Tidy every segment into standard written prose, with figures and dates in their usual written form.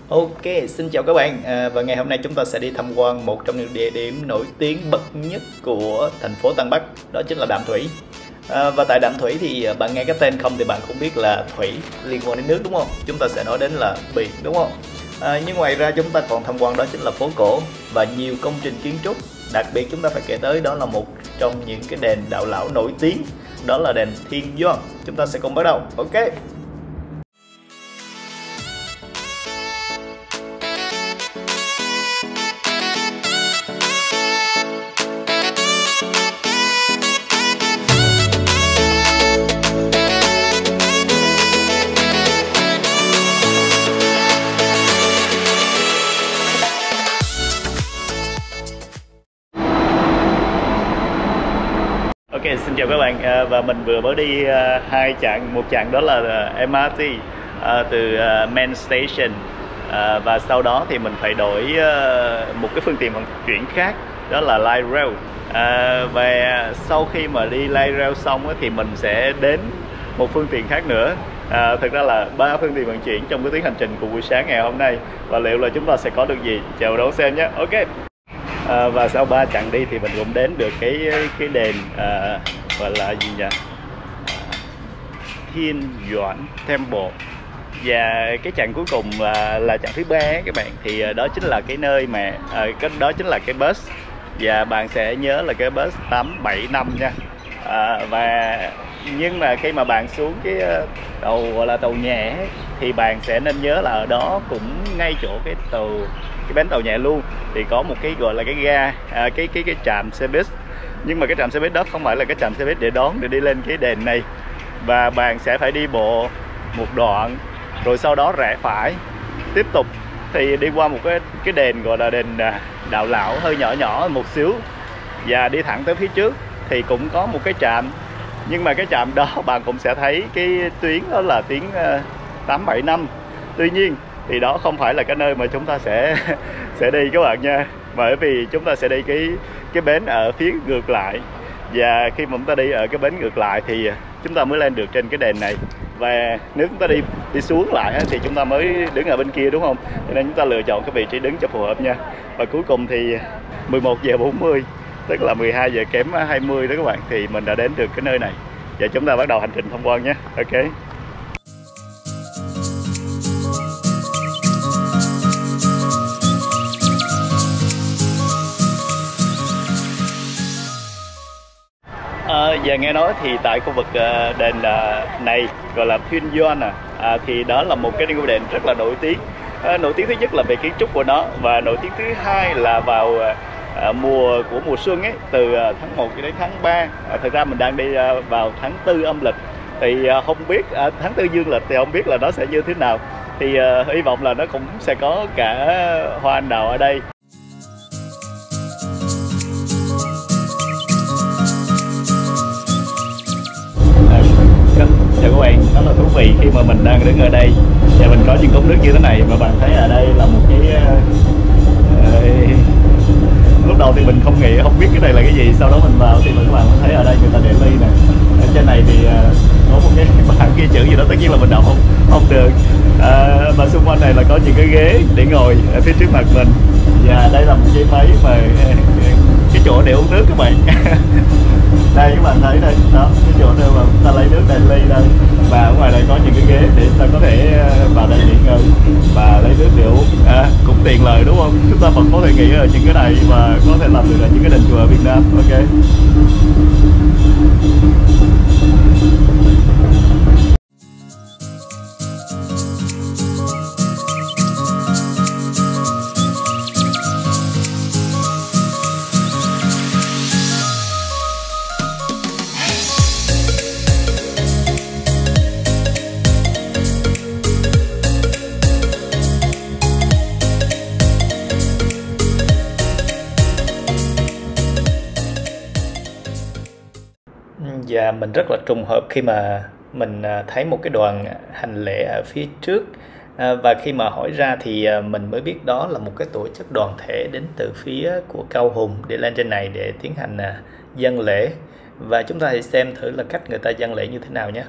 Ok, xin chào các bạn. Và ngày hôm nay chúng ta sẽ đi tham quan một trong những địa điểm nổi tiếng bậc nhất của thành phố Tân Bắc, đó chính là Đạm Thủy. Và tại Đạm Thủy thì bạn nghe cái tên không thì bạn cũng biết là thủy liên quan đến nước, đúng không? Chúng ta sẽ nói đến là biển, đúng không? Nhưng ngoài ra chúng ta còn tham quan đó chính là phố cổ và nhiều công trình kiến trúc. Đặc biệt chúng ta phải kể tới đó là một trong những cái đền đạo lão nổi tiếng, đó là đền Thiên Doan. Chúng ta sẽ cùng bắt đầu. Ok. Ok, xin chào các bạn. Và mình vừa mới đi một chặng đó là MRT từ Main Station, và sau đó thì mình phải đổi một cái phương tiện vận chuyển khác, đó là Light Rail. Và sau khi mà đi Light Rail xong thì mình sẽ đến một phương tiện khác nữa. Thực ra là 3 phương tiện vận chuyển trong cái chuyến hành trình của buổi sáng ngày hôm nay, và liệu là chúng ta sẽ có được gì, chờ đón xem nhé. Ok. Và sau 3 chặng đi thì mình cũng đến được cái đền gọi là gì nhỉ, Thiên Doan Temple. Và cái chặng cuối cùng là chặng thứ 3 các bạn, thì đó chính là cái nơi mà đó chính là cái bus, và bạn sẽ nhớ là cái bus 875 nha. Nhưng mà khi mà bạn xuống cái tàu gọi là tàu nhẹ thì bạn sẽ nên nhớ là ở đó cũng ngay chỗ cái bến tàu nhẹ luôn thì có một cái gọi là cái ga, cái trạm xe buýt. Nhưng mà cái trạm xe buýt đó không phải là cái trạm xe buýt để đi lên cái đền này, và bạn sẽ phải đi bộ một đoạn rồi sau đó rẽ phải tiếp tục thì đi qua một cái đền gọi là đền đạo lão, hơi nhỏ một xíu, và đi thẳng tới phía trước thì cũng có một cái trạm. Nhưng mà cái trạm đó bạn cũng sẽ thấy cái tuyến đó là tuyến 875. Tuy nhiên thì đó không phải là cái nơi mà chúng ta sẽ đi các bạn nha, bởi vì chúng ta sẽ đi cái bến ở phía ngược lại, và khi mà chúng ta đi ở cái bến ngược lại thì chúng ta mới lên được trên cái đền này. Và nếu chúng ta đi xuống lại thì chúng ta mới đứng ở bên kia, đúng không? Cho nên chúng ta lựa chọn cái vị trí đứng cho phù hợp nha. Và cuối cùng thì 11 giờ 40, tức là 12 giờ kém 20 đó các bạn, thì mình đã đến được cái nơi này và chúng ta bắt đầu hành trình tham quan nhé. Ok. Và nghe nói thì tại khu vực đền này gọi là Thiên Doan thì đó là một cái ngôi đền rất là nổi tiếng. Nổi tiếng thứ nhất là về kiến trúc của nó, và nổi tiếng thứ hai là vào mùa xuân ấy, từ tháng 1 cho đến tháng 3. Thực ra mình đang đi vào tháng 4 âm lịch, thì không biết tháng 4 dương lịch thì không biết là nó sẽ như thế nào. Thì hy vọng là nó cũng sẽ có cả hoa anh đào ở đây. Chào các bạn, rất là thú vị khi mà mình đang đứng ở đây và mình có những cốc nước như thế này, và bạn thấy ở đây là một cái lúc đầu thì mình không biết cái này là cái gì, sau đó mình vào thì các bạn thấy ở đây người ta để ly nè. Ở trên này thì có một cái bảng ghi chữ gì đó, tất nhiên là mình đọc không được. Và xung quanh này là có những cái ghế để ngồi ở phía trước mặt mình, và đây là một cái máy mà cái chỗ để uống nước các bạn. Đây các bạn thấy đây, đó cái chỗ nơi mà ta lấy nước đèn ly đây, và ở ngoài đây có những cái ghế để ta có thể vào đây nghỉ ngơi và lấy nước để uống. Cũng tiện lợi đúng không? Chúng ta vẫn có thể nghỉ ở những cái này và có thể làm được ở những cái đền chùa ở Việt Nam. Ok. Và mình rất là trùng hợp khi mà mình thấy một cái đoàn hành lễ ở phía trước, và khi mà hỏi ra thì mình mới biết đó là một cái tổ chức đoàn thể đến từ phía của Cao Hùng để lên trên này để tiến hành dâng lễ. Và chúng ta hãy xem thử là cách người ta dâng lễ như thế nào nhé.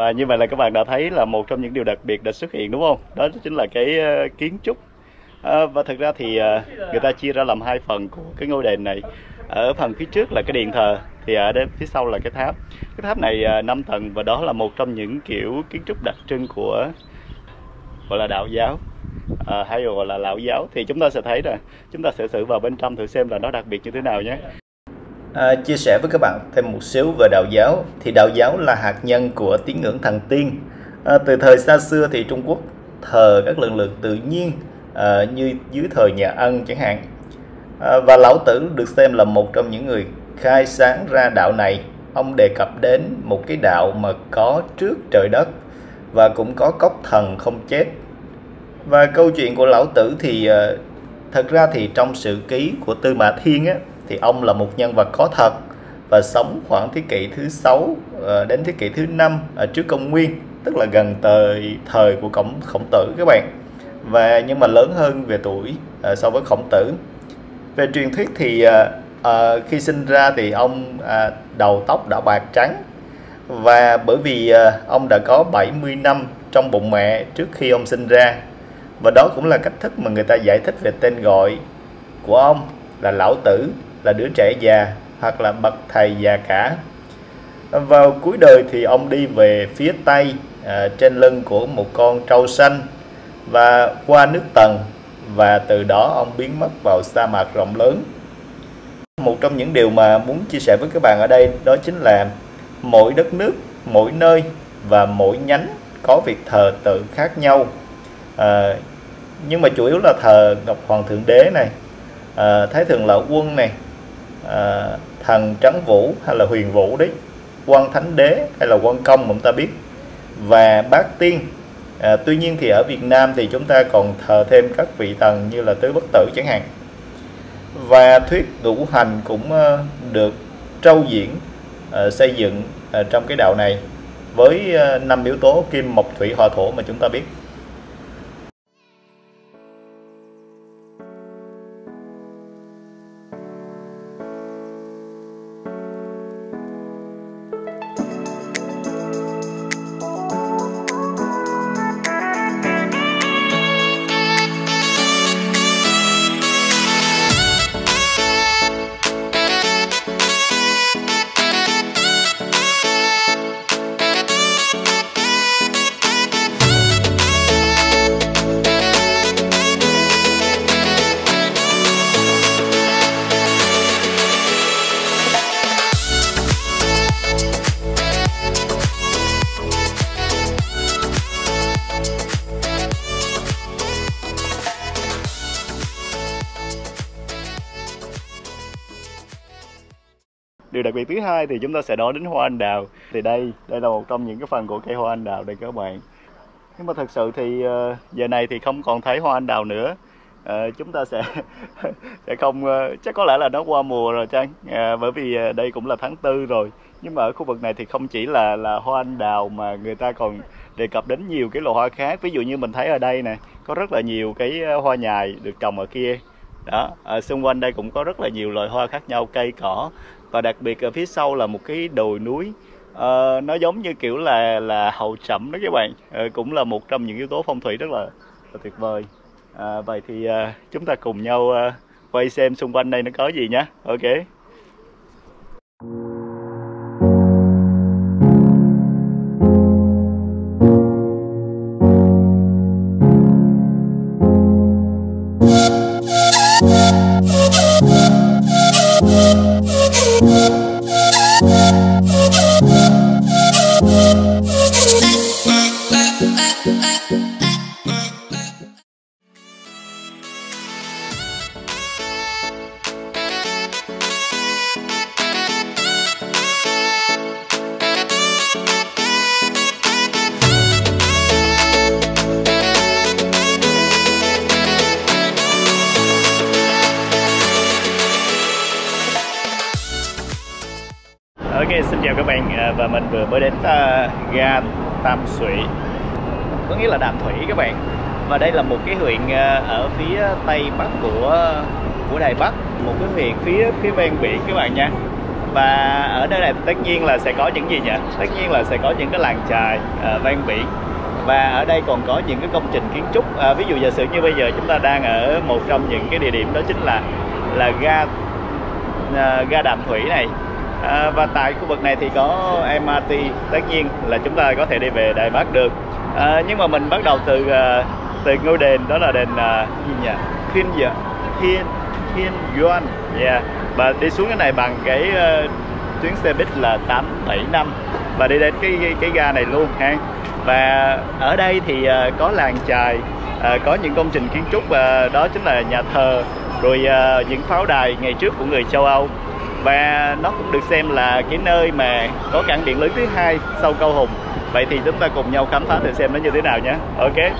Và như vậy là các bạn đã thấy là một trong những điều đặc biệt đã xuất hiện, đúng không? Đó chính là cái kiến trúc. Và thực ra thì người ta chia ra làm hai phần của cái ngôi đền này. Ở phần phía trước là cái điện thờ, thì ở đây phía sau là cái tháp. Cái tháp này 5 tầng và đó là một trong những kiểu kiến trúc đặc trưng của gọi là đạo giáo, hay gọi là lão giáo. Thì chúng ta sẽ thấy là chúng ta sẽ thử vào bên trong thử xem là nó đặc biệt như thế nào nhé. Chia sẻ với các bạn thêm một xíu về đạo giáo. Thì đạo giáo là hạt nhân của tín ngưỡng thần tiên. Từ thời xa xưa thì Trung Quốc thờ các lực lượng tự nhiên, như dưới thời nhà Ân chẳng hạn. Và Lão Tử được xem là một trong những người khai sáng ra đạo này. Ông đề cập đến một cái đạo mà có trước trời đất và cũng có cốc thần không chết. Và câu chuyện của Lão Tử thì thật ra thì trong sử ký của Tư Mã Thiên á, thì ông là một nhân vật có thật và sống khoảng thế kỷ thứ 6 đến thế kỷ thứ 5 trước công nguyên, tức là gần thời của Khổng Tử các bạn. Nhưng mà lớn hơn về tuổi so với Khổng Tử. Về truyền thuyết thì khi sinh ra thì ông đầu tóc đã bạc trắng, và bởi vì ông đã có 70 năm trong bụng mẹ trước khi ông sinh ra. Và đó cũng là cách thức mà người ta giải thích về tên gọi của ông là Lão Tử, là đứa trẻ già hoặc là bậc thầy già cả. Vào cuối đời thì ông đi về phía Tây trên lưng của một con trâu xanh và qua nước Tần, và từ đó ông biến mất vào sa mạc rộng lớn. Một trong những điều mà muốn chia sẻ với các bạn ở đây đó chính là mỗi đất nước, mỗi nơi và mỗi nhánh có việc thờ tự khác nhau. Nhưng mà chủ yếu là thờ Ngọc Hoàng Thượng Đế này, Thái Thượng Lão Quân này, thần Trấn Vũ hay là Huyền Vũ đấy, Quan Thánh Đế hay là Quan Công mà chúng ta biết, và Bát Tiên. Tuy nhiên thì ở Việt Nam thì chúng ta còn thờ thêm các vị thần như là Tứ Bất Tử chẳng hạn. Và thuyết ngũ hành cũng được trau diễn xây dựng trong cái đạo này với 5 yếu tố kim mộc thủy hỏa thổ mà chúng ta biết. Điều đặc biệt thứ hai thì chúng ta sẽ nói đến hoa anh đào. Thì đây là một trong những cái phần của cây hoa anh đào đây các bạn. Nhưng mà thật sự thì giờ này thì không còn thấy hoa anh đào nữa. Chúng ta sẽ không, chắc có lẽ là nó qua mùa rồi chăng, bởi vì đây cũng là tháng 4 rồi. Nhưng mà ở khu vực này thì không chỉ là hoa anh đào mà người ta còn đề cập đến nhiều cái loại hoa khác. Ví dụ như mình thấy ở đây nè, có rất là nhiều cái hoa nhài được trồng ở kia. Đó, ở xung quanh đây cũng có rất là nhiều loài hoa khác nhau, cây cỏ. Và đặc biệt ở phía sau là một cái đồi núi, nó giống như kiểu là hậu trẩm đó các bạn. Cũng là một trong những yếu tố phong thủy rất là tuyệt vời. Vậy thì chúng ta cùng nhau quay xem xung quanh đây nó có gì nhé. Ok. Ok, xin chào các bạn, và mình vừa mới đến ga Tam Xụy, có nghĩa là Đạm Thủy các bạn. Và đây là một cái huyện ở phía tây bắc của Đài Bắc, một cái huyện phía ven biển các bạn nha. Và ở nơi này tất nhiên là sẽ có những gì nhỉ? Tất nhiên là sẽ có những cái làng chài ven biển. Và ở đây còn có những cái công trình kiến trúc. Ví dụ giả sử như bây giờ chúng ta đang ở một trong những cái địa điểm đó chính là ga Đạm Thủy này. Và tại khu vực này thì có MRT, tất nhiên là chúng ta có thể đi về Đài Bắc được. Nhưng mà mình bắt đầu từ ngôi đền, đó là đền gì nhỉ? Thiên Yuan. Yeah. Và đi xuống cái này bằng cái tuyến xe buýt là 875 và đi đến cái ga này luôn ha. Và ở đây thì có làng chài, có những công trình kiến trúc, đó chính là nhà thờ, rồi những pháo đài ngày trước của người châu Âu. Và nó cũng được xem là cái nơi mà có cảng biển lớn thứ hai sau Câu Hùng. Vậy thì chúng ta cùng nhau khám phá thử xem nó như thế nào nhé. Ok.